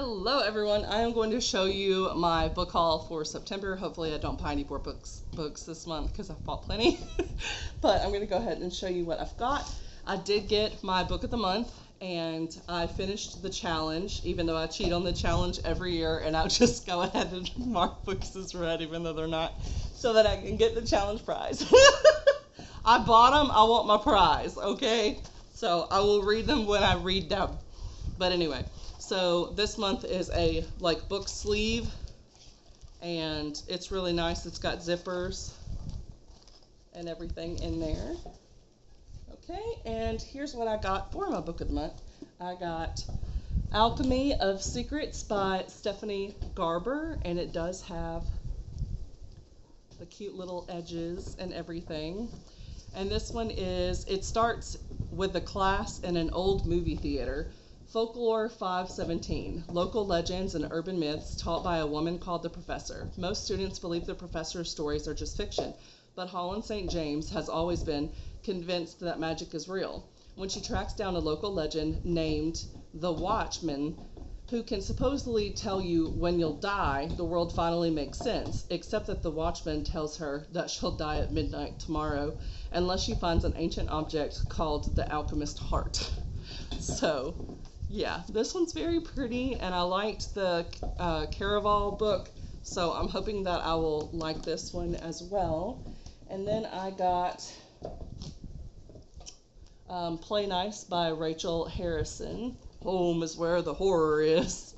Hello everyone, I am going to show you my book haul for September. Hopefully I don't buy any more books this month because I've bought plenty. But I'm going to go ahead and show you what I've got. I did get my book of the month and I finished the challenge, even though I cheat on the challenge every year and I'll just go ahead and mark books as read even though they're not, so that I can get the challenge prize. I bought them, I want my prize, okay? So I will read them when I read them. But anyway, so this month is a book sleeve, and it's really nice. It's got zippers and everything in there. Okay, and here's what I got for my book of the month. I got Alchemy of Secrets by Stephanie Garber, and it does have the cute little edges and everything. And this one it starts with a class in an old movie theater. Folklore 517, local legends and urban myths taught by a woman called the Professor. Most students believe the Professor's stories are just fiction, but Holland St. James has always been convinced that magic is real. When she tracks down a local legend named the Watchman, who can supposedly tell you when you'll die, the world finally makes sense, except that the Watchman tells her that she'll die at midnight tomorrow unless she finds an ancient object called the Alchemist Heart. So, yeah, this one's very pretty, and I liked the Caraval book, so I'm hoping that I will like this one as well. And then I got Play Nice by Rachel Harrison. Home is where the horror is.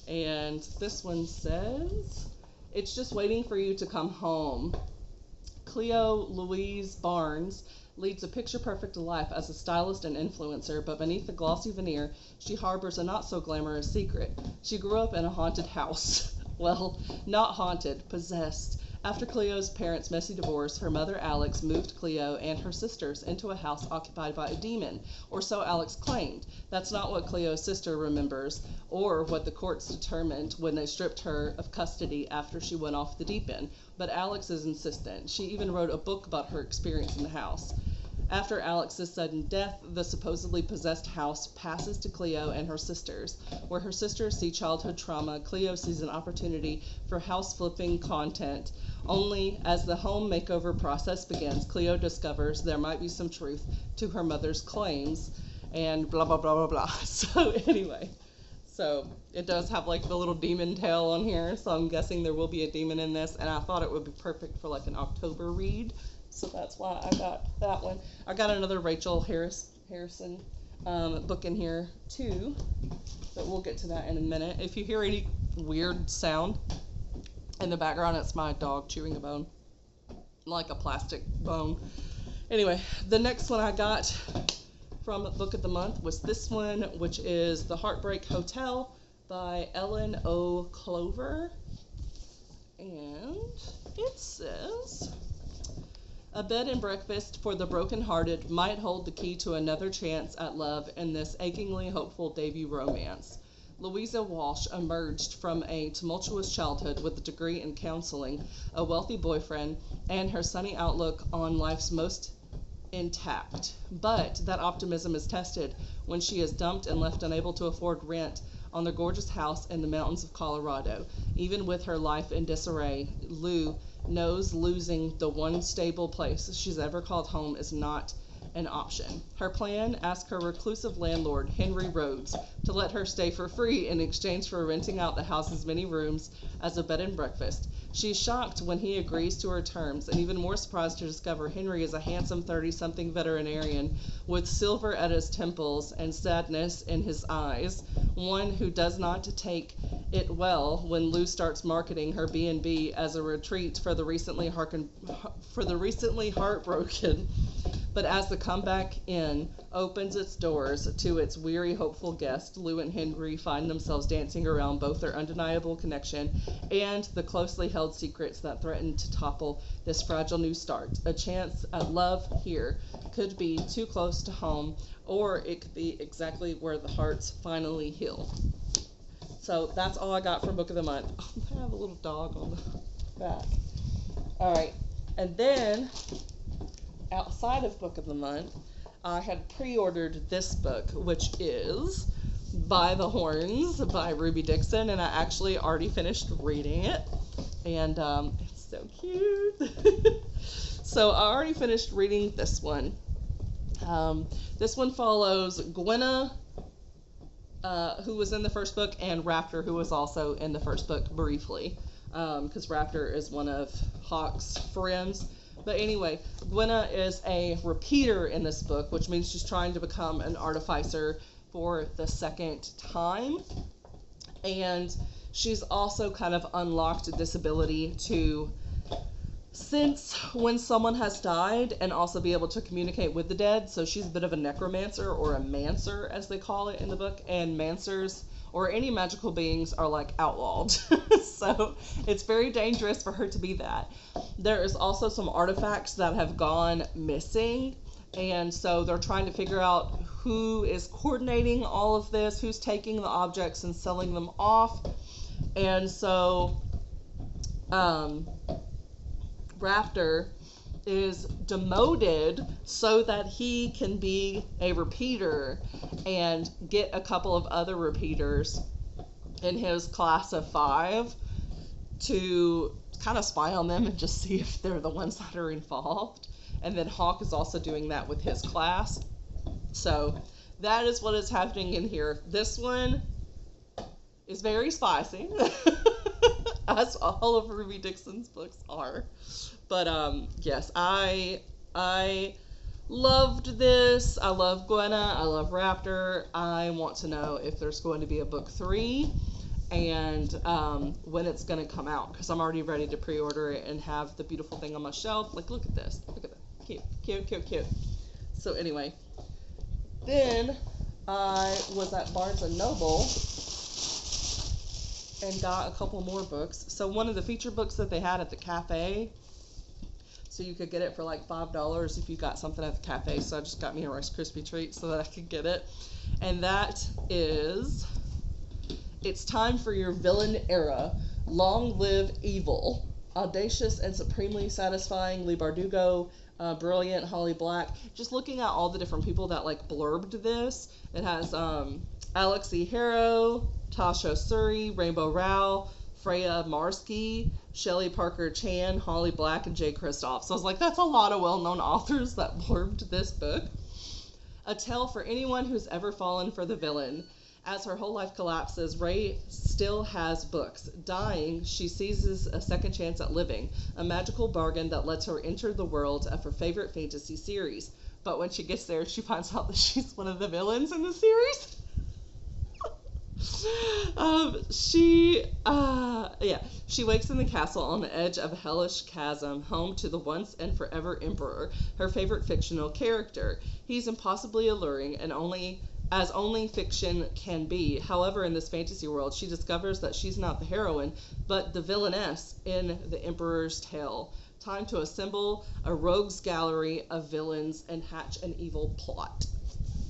And this one says, it's just waiting for you to come home. Cleo Louise Barnes leads a picture-perfect life as a stylist and influencer, but beneath the glossy veneer, she harbors a not-so-glamorous secret. She grew up in a haunted house. Well, not haunted, possessed. After Cleo's parents' messy divorce, her mother Alex moved Cleo and her sisters into a house occupied by a demon, or so Alex claimed. That's not what Cleo's sister remembers, or what the courts determined when they stripped her of custody after she went off the deep end. But Alex is insistent. She even wrote a book about her experience in the house. After Alex's sudden death, the supposedly possessed house passes to Cleo and her sisters. Where her sisters see childhood trauma, Cleo sees an opportunity for house-flipping content. Only as the home makeover process begins, Cleo discovers there might be some truth to her mother's claims, and blah, blah, blah, blah, blah. So anyway, so it does have the little demon tail on here, so I'm guessing there will be a demon in this, and I thought it would be perfect for an October read. So that's why I got that one. I got another Rachel Harrison book in here too, but we'll get to that in a minute. If you hear any weird sound in the background, it's my dog chewing a bone, like a plastic bone. Anyway, the next one I got from Book of the Month was this one, which is The Heartbreak Hotel by Ellen O. Clover. And it says, a bed and breakfast for the broken-hearted might hold the key to another chance at love in this achingly hopeful debut romance. Louisa Walsh emerged from a tumultuous childhood with a degree in counseling, a wealthy boyfriend, and her sunny outlook on life's most intact. But that optimism is tested when she is dumped and left unable to afford rent on their gorgeous house in the mountains of Colorado. Even with her life in disarray, Lou knows losing the one stable place she's ever called home is not an option. Her plan asks her reclusive landlord, Henry Rhodes, to let her stay for free in exchange for renting out the house's many rooms as a bed and breakfast. She's shocked when he agrees to her terms, and even more surprised to discover Henry is a handsome 30-something veterinarian with silver at his temples and sadness in his eyes, one who does not take it well when Lou starts marketing her B&B as a retreat for the recently heartbroken. But as the Comeback Inn opens its doors to its weary, hopeful guests, Lou and Henry find themselves dancing around both their undeniable connection and the closely held secrets that threaten to topple this fragile new start. A chance at love here could be too close to home, or it could be exactly where the hearts finally heal. So that's all I got for Book of the Month. I have a little dog on the back. All right, and then outside of Book of the Month, I had pre-ordered this book, which is By the Horns by Ruby Dixon, and I actually already finished reading it, and it's so cute. So I already finished reading this one. This one follows Gwenna, who was in the first book, and Raptor, who was also in the first book briefly, because Raptor is one of Hawk's friends. But anyway, Gwenna is a repeater in this book, which means she's trying to become an artificer for the second time. And she's also kind of unlocked this ability to sense when someone has died and also be able to communicate with the dead. So she's a bit of a necromancer, or a mancer as they call it in the book, and mancers or any magical beings are like outlawed. So it's very dangerous for her to be that. There is also some artifacts that have gone missing, and so they're trying to figure out who is coordinating all of this, who's taking the objects and selling them off. And so Raptor is demoted so that he can be a repeater and get a couple of other repeaters in his class of 5 to kind of spy on them and just see if they're the ones that are involved. And then Hawk is also doing that with his class. So that is what is happening in here. This one is very spicy, as all of Ruby Dixon's books are. But yes, I loved this. I love Gwenna. I love Raptor. I want to know if there's going to be a book 3 and when it's going to come out, because I'm already ready to pre-order it and have the beautiful thing on my shelf. Like, look at this. Look at that. Cute, cute, cute, cute. So anyway, then I was at Barnes & Noble and got a couple more books. So one of the feature books that they had at the cafe, so you could get it for like $5 if you got something at the cafe. So I just got me a Rice Krispie treat so that I could get it. And that is It's Time for Your Villain Era. Long Live Evil. Audacious and supremely satisfying, Lee Bardugo. Brilliant, Holly Black. Just looking at all the different people that like blurbed this. It has Alex E. Harrow, Tasha Suri, Rainbow Rowell, Freya Marsky, Shelley Parker Chan, Holly Black, and Jay Kristoff. So I was like, that's a lot of well-known authors that blurbed this book. A tale for anyone who's ever fallen for the villain. As her whole life collapses, Ray still has books. Dying, she seizes a second chance at living, a magical bargain that lets her enter the world of her favorite fantasy series. But when she gets there, she finds out that she's one of the villains in the series. She wakes in the castle on the edge of a hellish chasm, home to the once and forever Emperor, her favorite fictional character. He's impossibly alluring and only fiction can be. However, in this fantasy world, she discovers that she's not the heroine, but the villainess in the Emperor's tale. Time to assemble a rogues gallery of villains and hatch an evil plot.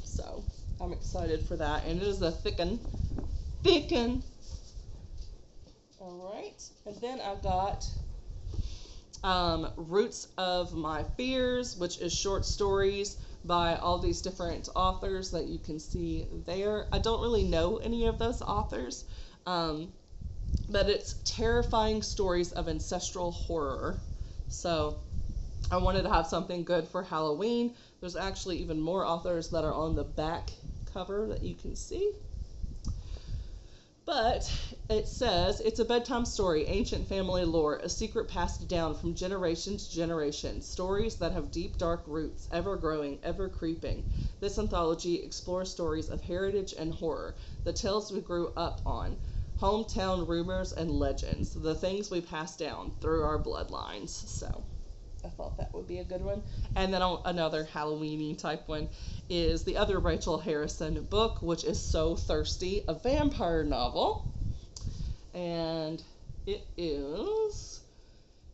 So, I'm excited for that, and it is a thicken. Alright, and then I've got Roots of My Fears, which is short stories by all these different authors that you can see there. I don't really know any of those authors, but it's terrifying stories of ancestral horror. So I wanted to have something good for Halloween. There's actually even more authors that are on the back cover that you can see. But it says, it's a bedtime story, ancient family lore, a secret passed down from generation to generation, stories that have deep, dark roots, ever growing, ever creeping. This anthology explores stories of heritage and horror, the tales we grew up on, hometown rumors and legends, the things we passed down through our bloodlines. So I thought that would be a good one. And then another Halloween-y type one is the other Rachel Harrison book, which is So Thirsty, a vampire novel. And it is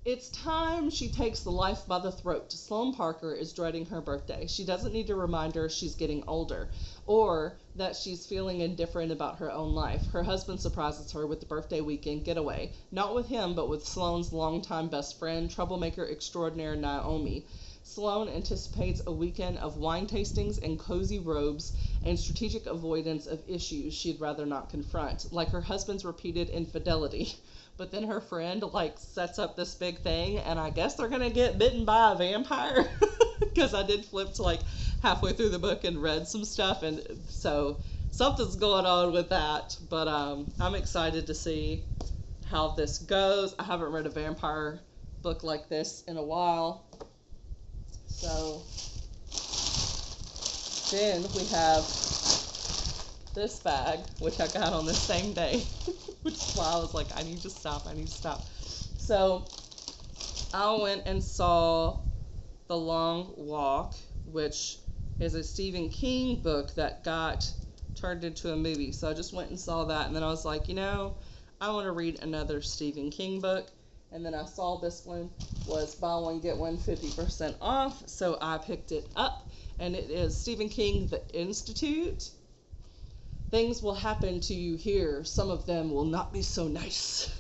It's Time She Takes the Life by the Throat. Sloane Parker is dreading her birthday. She doesn't need a reminder she's getting older or that she's feeling indifferent about her own life. Her husband surprises her with the birthday weekend getaway. Not with him, but with Sloane's longtime best friend, troublemaker extraordinaire Naomi. Sloane anticipates a weekend of wine tastings and cozy robes and strategic avoidance of issues she'd rather not confront, like her husband's repeated infidelity. But then her friend like sets up this big thing, and I guess they're gonna get bitten by a vampire. Because I did flip to like halfway through the book and read some stuff, and so something's going on with that. But I'm excited to see how this goes. I haven't read a vampire book like this in a while. So then we have this bag, which I got on the same day, which is why I was like, I need to stop. So I went and saw The Long Walk, which is a Stephen King book that got turned into a movie. So I just went and saw that, and then I was like, I want to read another Stephen King book. And then I saw this one was buy one, get one 50% off, so I picked it up. And it is Stephen King, The Institute. Things will happen to you here. Some of them will not be so nice.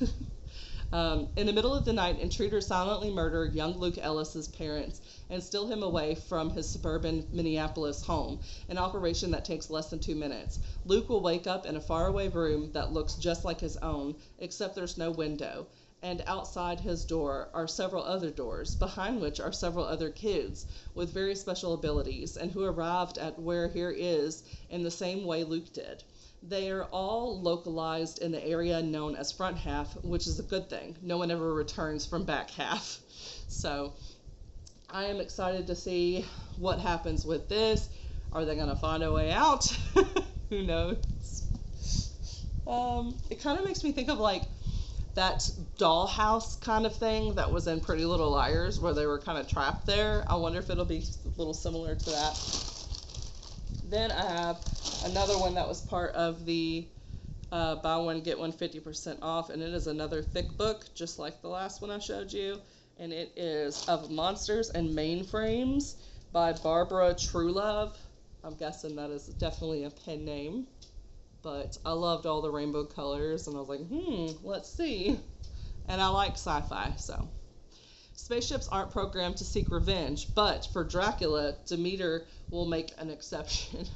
In the middle of the night, intruders silently murder young Luke Ellis's parents and steal him away from his suburban Minneapolis home, an operation that takes less than 2 minutes. Luke will wake up in a faraway room that looks just like his own, except there's no window. And outside his door are several other doors, behind which are several other kids with very special abilities, and who arrived at where here is in the same way Luke did. They are all localized in the area known as front half, which is a good thing. No one ever returns from back half. So I am excited to see what happens with this. Are they going to find a way out? Who knows? It kind of makes me think of like that dollhouse kind of thing that was in Pretty Little Liars, where they were kind of trapped there. I wonder if it'll be a little similar to that. Then I have another one that was part of the buy one, get one 50% off, and it is another thick book, just like the last one I showed you, and it is Of Monsters and Mainframes by Barbara Truelove. I'm guessing that is definitely a pen name. But I loved all the rainbow colors, and I was like, let's see. And I like sci-fi, so. Spaceships aren't programmed to seek revenge, but for Dracula, Demeter will make an exception.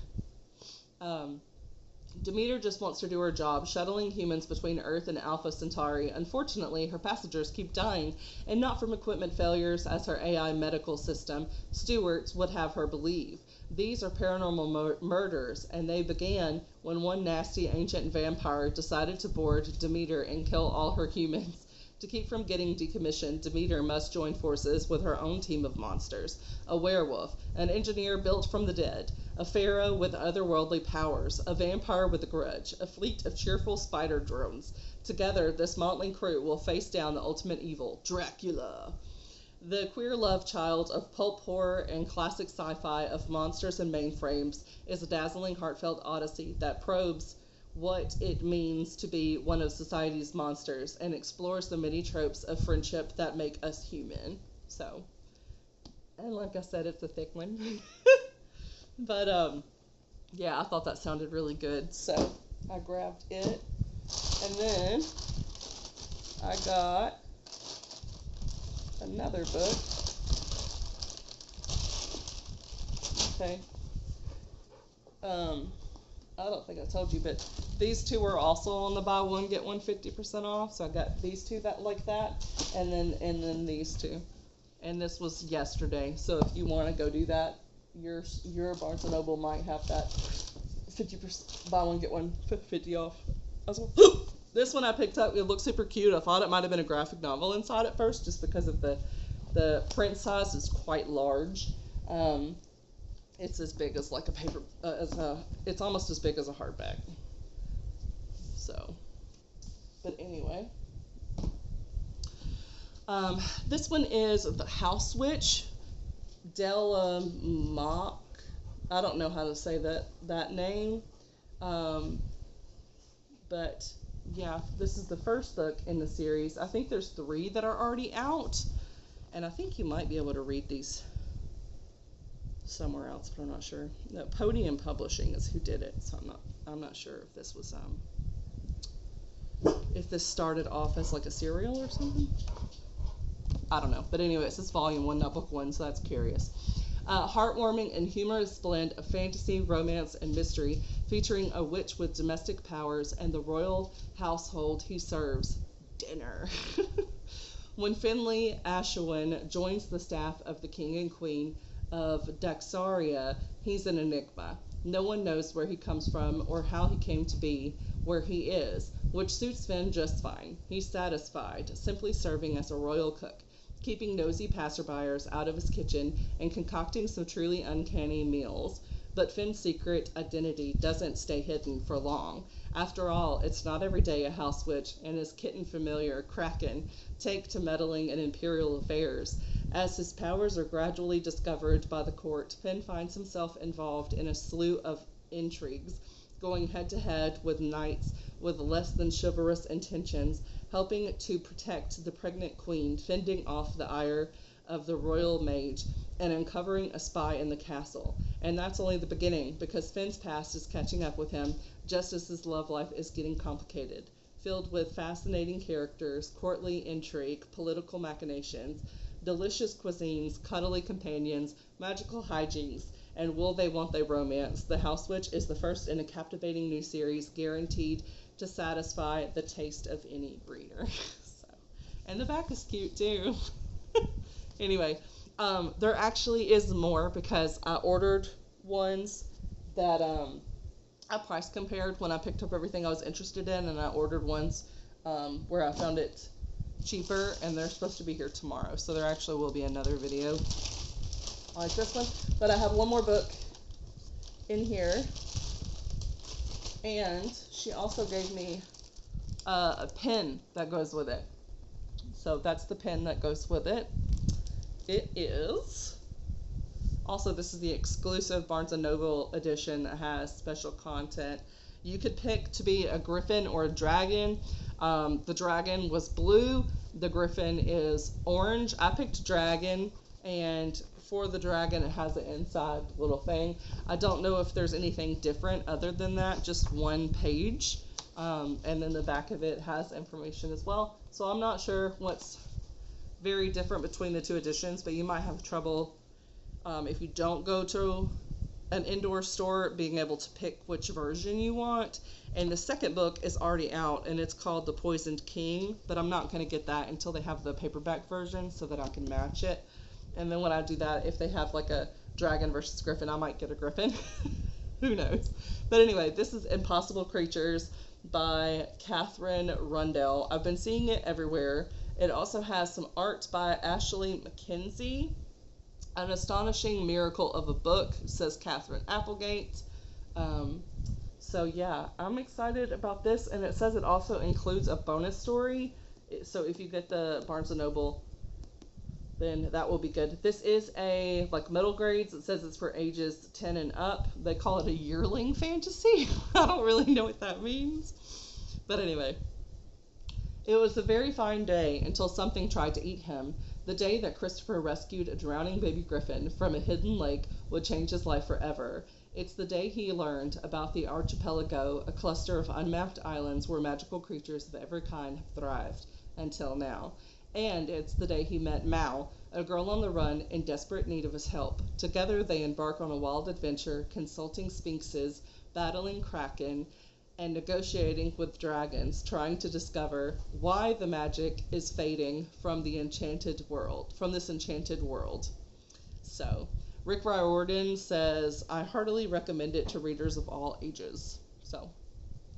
Demeter just wants to do her job, shuttling humans between Earth and Alpha Centauri. Unfortunately, her passengers keep dying, and not from equipment failures as her AI medical system, Stewart's, would have her believe. These are paranormal murders, and they began when one nasty ancient vampire decided to board Demeter and kill all her humans. To keep from getting decommissioned, Demeter must join forces with her own team of monsters: a werewolf, an engineer built from the dead, a pharaoh with otherworldly powers, a vampire with a grudge, a fleet of cheerful spider drones. Together, this motley crew will face down the ultimate evil, Dracula. The queer love child of pulp horror and classic sci-fi Of Monsters and Mainframes is a dazzling, heartfelt odyssey that probes what it means to be one of society's monsters and explores the many tropes of friendship that make us human. So, and like I said, it's a thick one. But, yeah, I thought that sounded really good, so I grabbed it. And then I got another book. Okay. I don't think I told you, but these two were also on the buy one, get one 50% off. So I got these two that like that, and then these two. And this was yesterday. So if you want to go do that, your Barnes & Noble might have that 50% buy one, get one 50 off as well. This one I picked up. It looked super cute. I thought it might have been a graphic novel inside at first, just because of the print size is quite large. It's as big as like a paper, it's almost as big as a hardback. So, but anyway. This one is The House Witch, Della Mock. I don't know how to say that name. But yeah, this is the first book in the series. I think there's 3 that are already out, and I think you might be able to read these somewhere else, but I'm not sure. No, Podium Publishing is who did it, so I'm not sure if this was if this started off as like a serial or something. I don't know, but anyway, it says volume 1, not book 1, so that's curious. Heartwarming and humorous blend of fantasy, romance, and mystery, featuring a witch with domestic powers and the royal household he serves dinner. When Finley Ashwin joins the staff of the king and queen of Daxaria, he's an enigma. No one knows where he comes from or how he came to be where he is, which suits Finn just fine. He's satisfied, simply serving as a royal cook, keeping nosy passerbyers out of his kitchen and concocting some truly uncanny meals. But Finn's secret identity doesn't stay hidden for long. After all, it's not every day a house witch and his kitten familiar, Kraken, take to meddling in imperial affairs. As his powers are gradually discovered by the court, Finn finds himself involved in a slew of intrigues, going head to head with knights with less than chivalrous intentions, helping to protect the pregnant queen, fending off the ire of the royal mage, and uncovering a spy in the castle. And that's only the beginning, because Finn's past is catching up with him, just as his love life is getting complicated, filled with fascinating characters, courtly intrigue, political machinations, delicious cuisines, cuddly companions, magical hijinks, and will they won't they romance. The House Witch is the first in a captivating new series guaranteed to satisfy the taste of any breeder. And the back is cute too. Anyway, there actually is more, because I ordered ones that I price compared when I picked up everything I was interested in, and I ordered ones where I found it cheaper, and they're supposed to be here tomorrow, so there actually will be another video like this one. But I have one more book in here, and she also gave me a pen that goes with it. So that's the pen that goes with it. It is also, this is the exclusive Barnes & Noble edition that has special content. You could pick to be a griffin or a dragon. The dragon was blue. The griffin is orange. I picked dragon, and for the dragon it has an inside little thing. I don't know if there's anything different other than that, just one page. And then the back of it has information as well. So I'm not sure what's very different between the two editions, but you might have trouble if you don't go to an indoor store being able to pick which version you want. And the second book is already out, and it's called The Poisoned King, but I'm not going to get that until they have the paperback version so that I can match it. And then when I do that, if they have like a dragon versus griffin, I might get a griffin. Who knows? But anyway, this is Impossible Creatures by Catherine Rundell. I've been seeing it everywhere. It also has some art by Ashley McKenzie. An astonishing miracle of a book, says Catherine Applegate. So yeah, I'm excited about this, and it says it also includes a bonus story. So if you get the Barnes & Noble, then that will be good. This is a like middle grades. It says it's for ages 10 and up. They call it a yearling fantasy. I don't really know what that means. But anyway, it was a very fine day until something tried to eat him. The day that Christopher rescued a drowning baby griffin from a hidden lake would change his life forever. It's the day he learned about the archipelago, a cluster of unmapped islands where magical creatures of every kind have thrived until now. And it's the day he met Mao, a girl on the run in desperate need of his help. Together they embark on a wild adventure, consulting sphinxes, battling kraken, and negotiating with dragons, trying to discover why the magic is fading from the enchanted world, from this enchanted world. So, Rick Riordan says, I heartily recommend it to readers of all ages. So,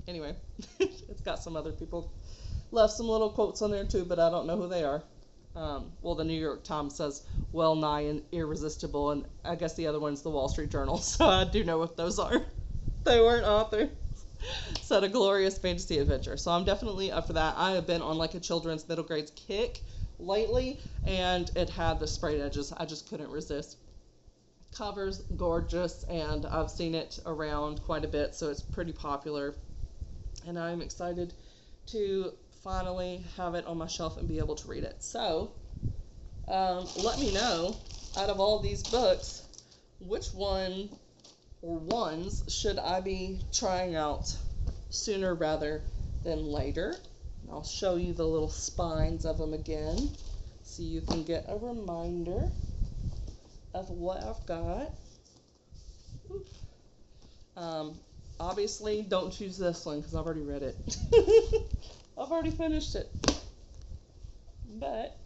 anyway, it's got some other people left some little quotes on there too, but I don't know who they are. Well, the New York Times says well nigh and irresistible, and I guess the other one's the Wall Street Journal, so I do know what those are. They weren't authors. Said a glorious fantasy adventure. So I'm definitely up for that. I have been on like a children's middle grades kick lately, and it had the sprayed edges. I just couldn't resist. Cover's gorgeous, and I've seen it around quite a bit, so it's pretty popular. And I'm excited to finally have it on my shelf and be able to read it. So, let me know, out of all these books, which one or ones should I be trying out sooner rather than later. And I'll show you the little spines of them again so you can get a reminder of what I've got. Obviously, don't choose this one because I've already read it. I've already finished it. But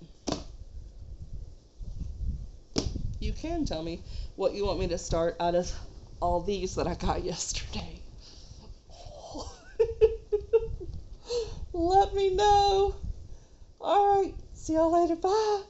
you can tell me what you want me to start out of all these that I got yesterday. Let me know. All right. See y'all later. Bye.